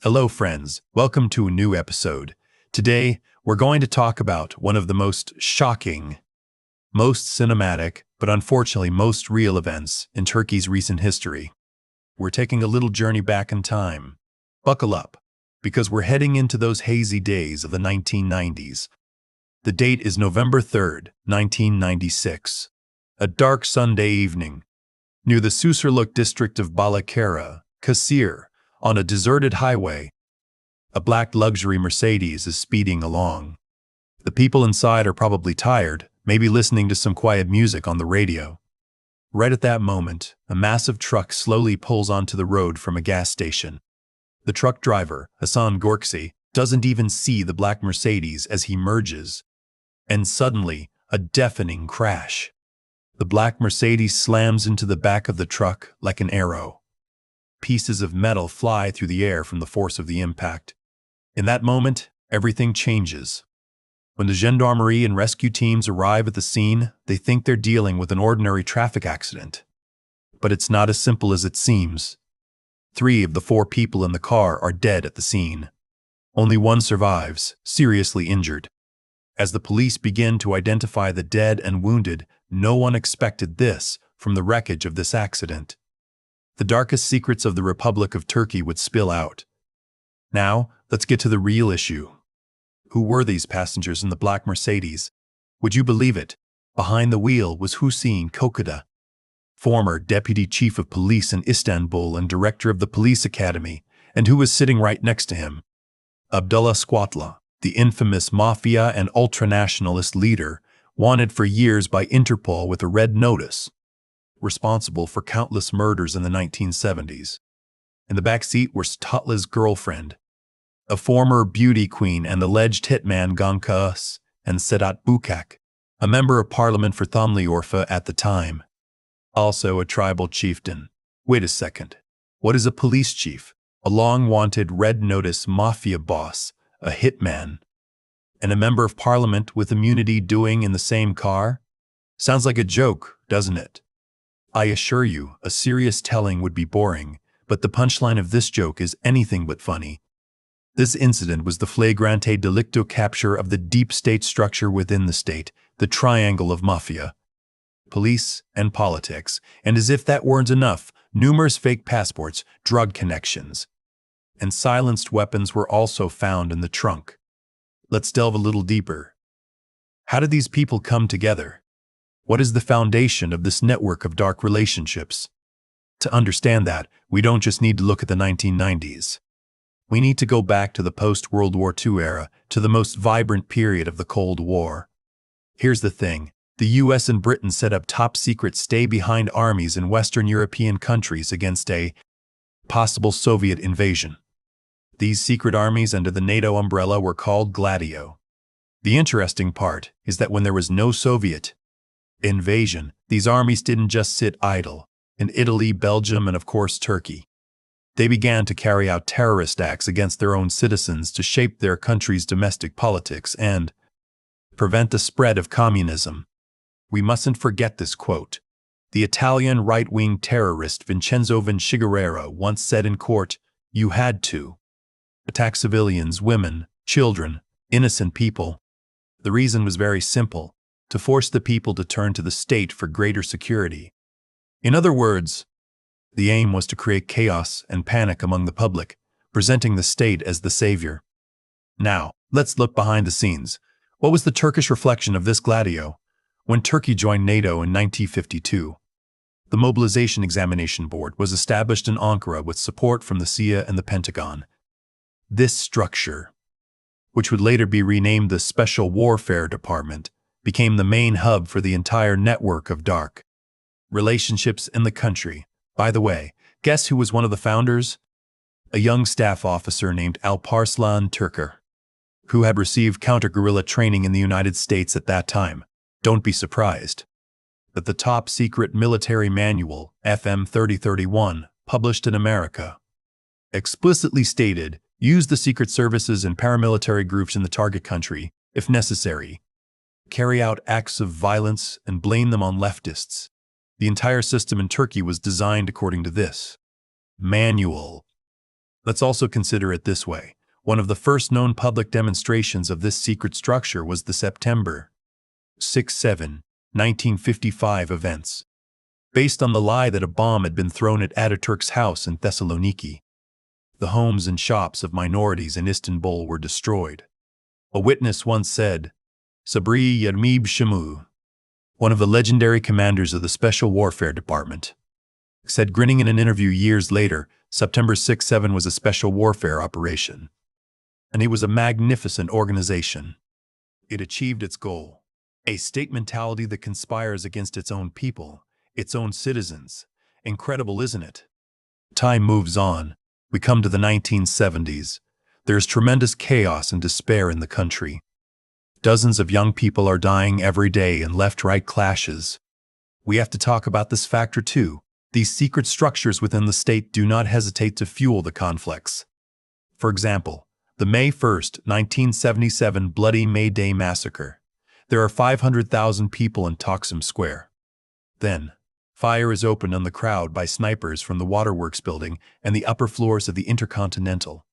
Hello, friends. Welcome to a new episode. Today, we're going to talk about one of the most shocking, most cinematic, but unfortunately most real events in Turkey's recent history. We're taking a little journey back in time. Buckle up, because we're heading into those hazy days of the 1990s. The date is November 3rd, 1996. A dark Sunday evening, near the Susurluk district of Balakara, Kasir, on a deserted highway, a black luxury Mercedes is speeding along. The people inside are probably tired, maybe listening to some quiet music on the radio. Right at that moment, a massive truck slowly pulls onto the road from a gas station. The truck driver, Hasan Gorksi, doesn't even see the black Mercedes as he merges. And suddenly, a deafening crash. The black Mercedes slams into the back of the truck like an arrow. Pieces of metal fly through the air from the force of the impact. In that moment, everything changes. When the gendarmerie and rescue teams arrive at the scene, they think they're dealing with an ordinary traffic accident. But it's not as simple as it seems. 3 of the 4 people in the car are dead at the scene. Only one survives, seriously injured. As the police begin to identify the dead and wounded, no one expected this from the wreckage of this accident. The darkest secrets of the Republic of Turkey would spill out. Now, let's get to the real issue. Who were these passengers in the black Mercedes? Would you believe it? Behind the wheel was Hüseyin Kokada, former deputy chief of police in Istanbul and director of the police academy, and who was sitting right next to him? Abdullah Squatla, the infamous mafia and ultranationalist leader, wanted for years by Interpol with a red notice, responsible for countless murders in the 1970s. In the back seat were Statla's girlfriend, a former beauty queen and alleged hitman Gankas, and Sedat Bukak, a member of parliament for Thonliorfa at the time. Also a tribal chieftain. Wait a second. What is a police chief? A long-wanted red notice mafia boss, a hitman, and a member of parliament with immunity doing in the same car? Sounds like a joke, doesn't it? I assure you, a serious telling would be boring, but the punchline of this joke is anything but funny. This incident was the flagrante delicto capture of the deep state structure within the state, the triangle of mafia, police, and politics, and as if that weren't enough, numerous fake passports, drug connections, and silenced weapons were also found in the trunk. Let's delve a little deeper. How did these people come together? What is the foundation of this network of dark relationships? To understand that, we don't just need to look at the 1990s. We need to go back to the post-World War II era, to the most vibrant period of the Cold War. Here's the thing. The US and Britain set up top-secret stay-behind armies in Western European countries against a possible Soviet invasion. These secret armies under the NATO umbrella were called Gladio. The interesting part is that when there was no Soviet invasion, these armies didn't just sit idle. In Italy, Belgium, and of course Turkey, they began to carry out terrorist acts against their own citizens to shape their country's domestic politics and prevent the spread of communism. We mustn't forget this quote. The Italian right-wing terrorist Vincenzo Vinciguerra once said in court, "You had to attack civilians, women, children, innocent people." The reason was very simple: to force the people to turn to the state for greater security. In other words, the aim was to create chaos and panic among the public, presenting the state as the savior. Now, let's look behind the scenes. What was the Turkish reflection of this gladio? When Turkey joined NATO in 1952, the Mobilization Examination Board was established in Ankara with support from the CIA and the Pentagon. This structure, which would later be renamed the Special Warfare Department, became the main hub for the entire network of dark relationships in the country. By the way, guess who was one of the founders? A young staff officer named Alparslan Türker, who had received counter-guerrilla training in the United States at that time. Don't be surprised that the top-secret military manual, FM 3031, published in America, explicitly stated, use the secret services and paramilitary groups in the target country, if necessary, carry out acts of violence and blame them on leftists. The entire system in Turkey was designed according to this manual. Let's also consider it this way. One of the first known public demonstrations of this secret structure was the September 6-7, 1955 events, based on the lie that a bomb had been thrown at Ataturk's house in Thessaloniki. The homes and shops of minorities in Istanbul were destroyed. A witness once said, Sabri Yarmib Shamu, one of the legendary commanders of the Special Warfare Department, said, grinning in an interview years later, September 6-7 was a special warfare operation. And it was a magnificent organization. It achieved its goal. A state mentality that conspires against its own people, its own citizens. Incredible, isn't it? Time moves on. We come to the 1970s. There is tremendous chaos and despair in the country. Dozens of young people are dying every day in left-right clashes. We have to talk about this factor too. These secret structures within the state do not hesitate to fuel the conflicts. For example, the May 1, 1977 Bloody May Day massacre. There are 500,000 people in Taksim Square. Then, fire is opened on the crowd by snipers from the Waterworks building and the upper floors of the Intercontinental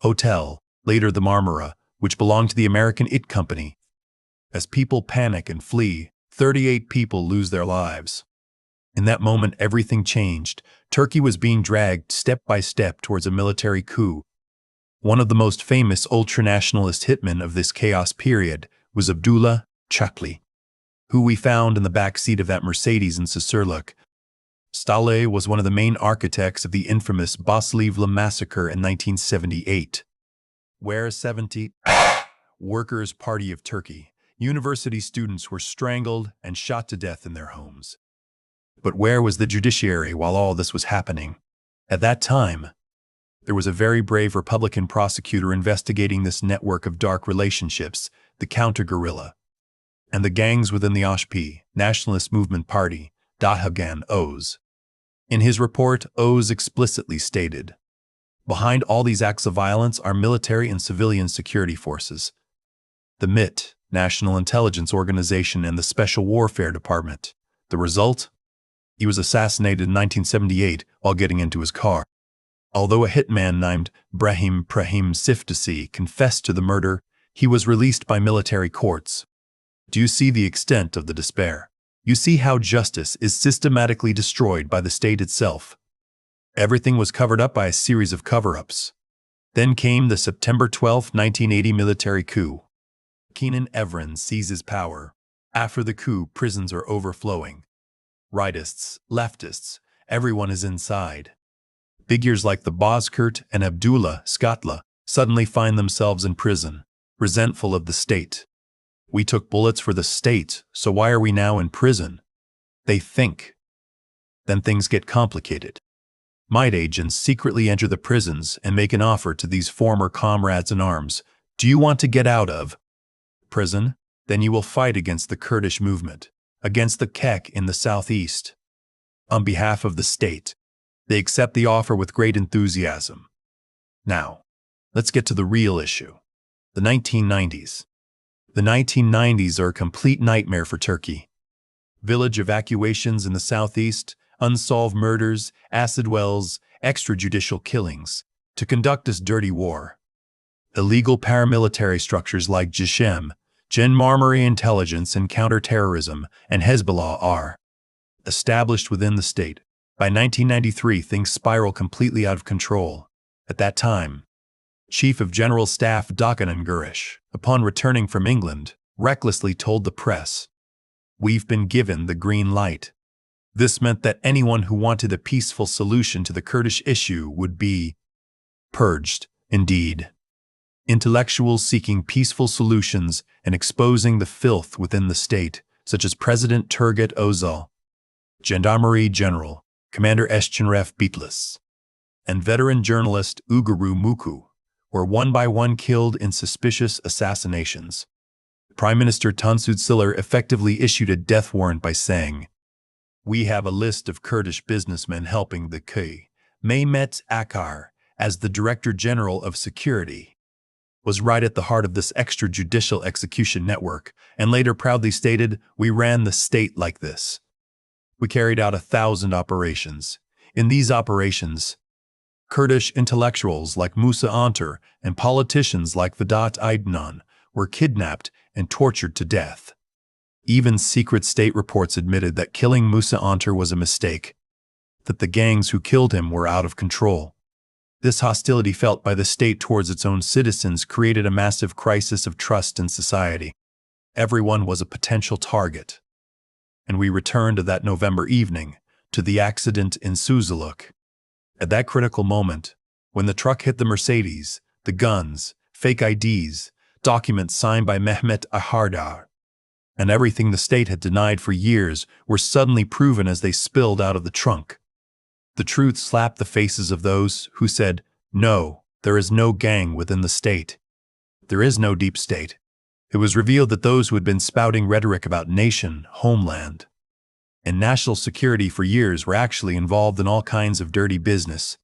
Hotel, later the Marmara, which belonged to the American It Company. As people panic and flee, 38 people lose their lives. In that moment, everything changed. Turkey was being dragged step by step towards a military coup. One of the most famous ultranationalist hitmen of this chaos period was Abdullah Çaklı, who we found in the back seat of that Mercedes in Susurluk. Stale was one of the main architects of the infamous Basılivli massacre in 1978, where 70 Workers' Party of Turkey university students were strangled and shot to death in their homes. But where was the judiciary while all this was happening? At that time, there was a very brave Republican prosecutor investigating this network of dark relationships, the counter-guerrilla, and the gangs within the OSP, Nationalist Movement Party, Dahagan Oz. In his report, Oz explicitly stated, behind all these acts of violence are military and civilian security forces, the MIT, National Intelligence Organization, and the Special Warfare Department. The result? He was assassinated in 1978 while getting into his car. Although a hitman named Brahim Siftasi confessed to the murder, he was released by military courts. Do you see the extent of the despair? You see how justice is systematically destroyed by the state itself. Everything was covered up by a series of cover-ups. Then came the September 12, 1980 military coup. Kenan Evren seizes power. After the coup, prisons are overflowing. Rightists, leftists, everyone is inside. Figures like the Bozkurt and Abdullah Çaklı suddenly find themselves in prison, resentful of the state. We took bullets for the state, so why are we now in prison? They think. Then things get complicated. Might agents secretly enter the prisons and make an offer to these former comrades in arms. Do you want to get out of prison? Then you will fight against the Kurdish movement, against the KEK in the southeast. On behalf of the state, they accept the offer with great enthusiasm. Now, let's get to the real issue. The 1990s. The 1990s are a complete nightmare for Turkey. Village evacuations in the southeast, unsolved murders, acid wells, extrajudicial killings, to conduct this dirty war. Illegal paramilitary structures like Jishem, Jandarmerie Intelligence and Counterterrorism, and Hezbollah are established within the state. By 1993, things spiral completely out of control. At that time, Chief of General Staff Doğan Güreş, upon returning from England, recklessly told the press, "We've been given the green light." This meant that anyone who wanted a peaceful solution to the Kurdish issue would be purged, indeed. Intellectuals seeking peaceful solutions and exposing the filth within the state, such as President Turgut Özal, Gendarmerie General, Commander Eşenref Bitlis, and veteran journalist Uguru Muku, were one by one killed in suspicious assassinations. Prime Minister Tansu Çiller effectively issued a death warrant by saying, "We have a list of Kurdish businessmen helping the coup." Mehmet Akar, as the Director General of Security, was right at the heart of this extrajudicial execution network, and later proudly stated, "We ran the state like this. We carried out 1,000 operations. In these operations, Kurdish intellectuals like Musa Antar and politicians like Vedat Aydin were kidnapped and tortured to death. Even secret state reports admitted that killing Musa Antar was a mistake, that the gangs who killed him were out of control. This hostility felt by the state towards its own citizens created a massive crisis of trust in society. Everyone was a potential target. And we returned to that November evening, to the accident in Susurluk. At that critical moment, when the truck hit the Mercedes, the guns, fake IDs, documents signed by Mehmet Ahardar, and everything the state had denied for years were suddenly proven as they spilled out of the trunk. The truth slapped the faces of those who said, "No, there is no gang within the state. There is no deep state." It was revealed that those who had been spouting rhetoric about nation, homeland, and national security for years were actually involved in all kinds of dirty business,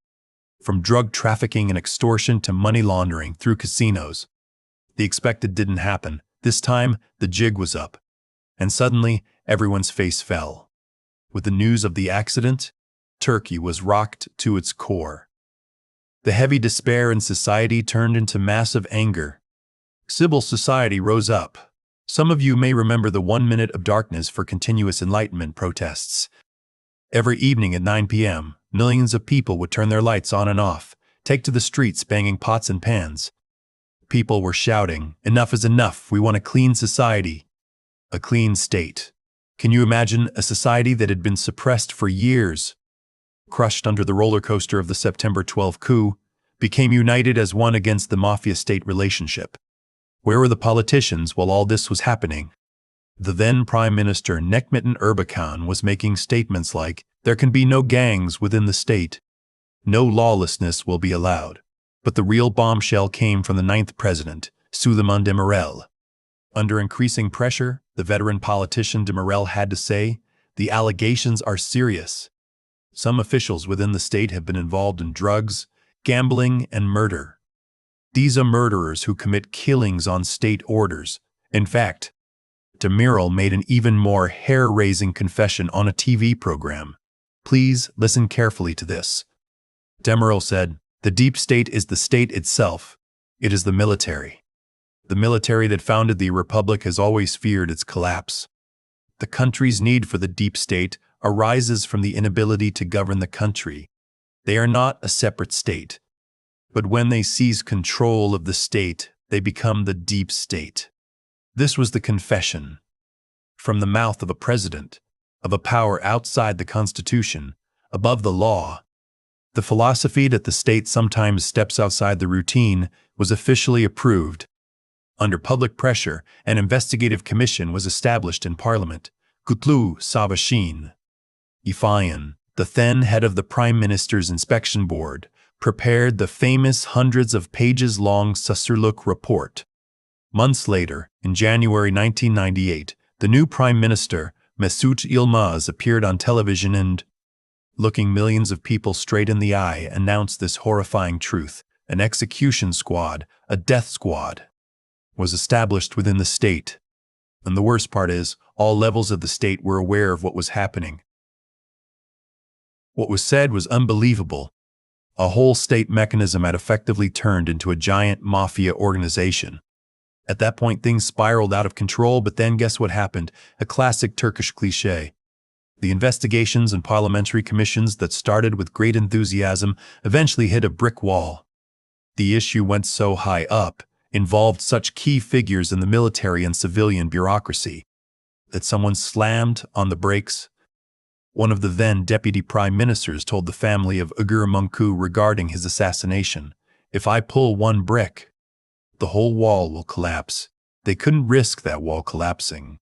from drug trafficking and extortion to money laundering through casinos. The expected didn't happen. This time, the jig was up. And suddenly, everyone's face fell. With the news of the accident, Turkey was rocked to its core. The heavy despair in society turned into massive anger. Civil society rose up. Some of you may remember the 1 minute of darkness for continuous enlightenment protests. Every evening at 9 p.m., millions of people would turn their lights on and off, take to the streets banging pots and pans. People were shouting, "Enough is enough, we want a clean society, a clean state." Can you imagine a society that had been suppressed for years, crushed under the roller coaster of the September 12 coup, became united as one against the mafia-state relationship? Where were the politicians while all this was happening? The then Prime Minister Necmettin Erbakan was making statements like, "There can be no gangs within the state. No lawlessness will be allowed." But the real bombshell came from the 9th President, Süleyman Demirel. Under increasing pressure, the veteran politician Demirel had to say, "The allegations are serious. Some officials within the state have been involved in drugs, gambling, and murder. These are murderers who commit killings on state orders." In fact, Demirel made an even more hair-raising confession on a TV program. Please listen carefully to this. Demirel said, "The deep state is the state itself. It is the military. The military that founded the republic has always feared its collapse. The country's need for the deep state arises from the inability to govern the country. They are not a separate state. But when they seize control of the state, they become the deep state." This was the confession from the mouth of a president, of a power outside the Constitution, above the law. The philosophy that the state sometimes steps outside the routine was officially approved. Under public pressure, an investigative commission was established in Parliament. Kutlu Savaşin Ifayan, the then head of the Prime Minister's Inspection Board, prepared the famous hundreds of pages long Susurluk report. Months later, in January 1998, the new Prime Minister, Mesut Yilmaz, appeared on television and, looking millions of people straight in the eye, announced this horrifying truth. An execution squad, a death squad, was established within the state. And the worst part is, all levels of the state were aware of what was happening. What was said was unbelievable. A whole state mechanism had effectively turned into a giant mafia organization. At that point, things spiraled out of control, but then guess what happened? A classic Turkish cliché. The investigations and parliamentary commissions that started with great enthusiasm eventually hit a brick wall. The issue went so high up, involved such key figures in the military and civilian bureaucracy, that someone slammed on the brakes. One of the then deputy prime ministers told the family of Ugur Munku regarding his assassination, "If I pull one brick, the whole wall will collapse." They couldn't risk that wall collapsing.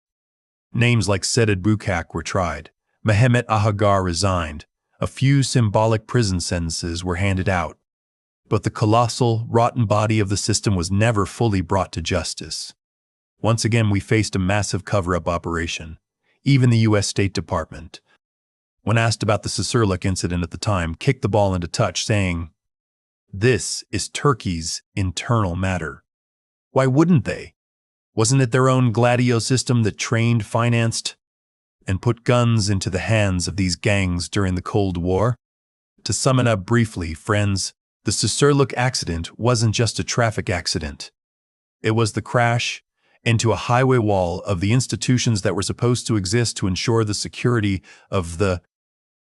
Names like Sedat Bukak were tried. Mehmet Ahardar resigned. A few symbolic prison sentences were handed out. But the colossal, rotten body of the system was never fully brought to justice. Once again, we faced a massive cover-up operation. Even the U.S. State Department, when asked about the Susurluk incident at the time, kicked the ball into touch, saying, "This is Turkey's internal matter." Why wouldn't they? Wasn't it their own Gladio system that trained, financed, and put guns into the hands of these gangs during the Cold War? To sum it up briefly, friends, the Susurluk accident wasn't just a traffic accident. It was the crash into a highway wall of the institutions that were supposed to exist to ensure the security of the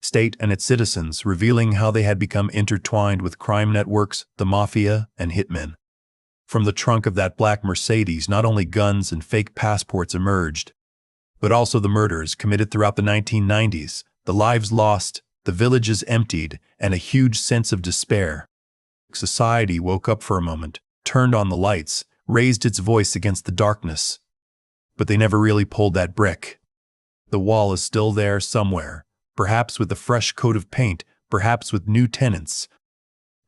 state and its citizens, revealing how they had become intertwined with crime networks, the mafia, and hitmen. From the trunk of that black Mercedes, not only guns and fake passports emerged, but also the murders committed throughout the 1990s, the lives lost, the villages emptied, and a huge sense of despair. Society woke up for a moment, turned on the lights, raised its voice against the darkness. But they never really pulled that brick. The wall is still there somewhere, perhaps with a fresh coat of paint, perhaps with new tenants.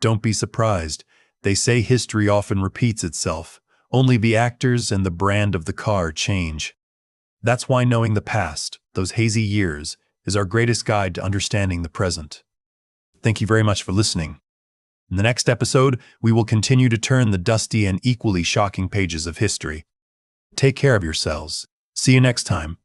Don't be surprised. They say history often repeats itself. Only the actors and the brand of the car change. That's why knowing the past, those hazy years, is our greatest guide to understanding the present. Thank you very much for listening. In the next episode, we will continue to turn the dusty and equally shocking pages of history. Take care of yourselves. See you next time.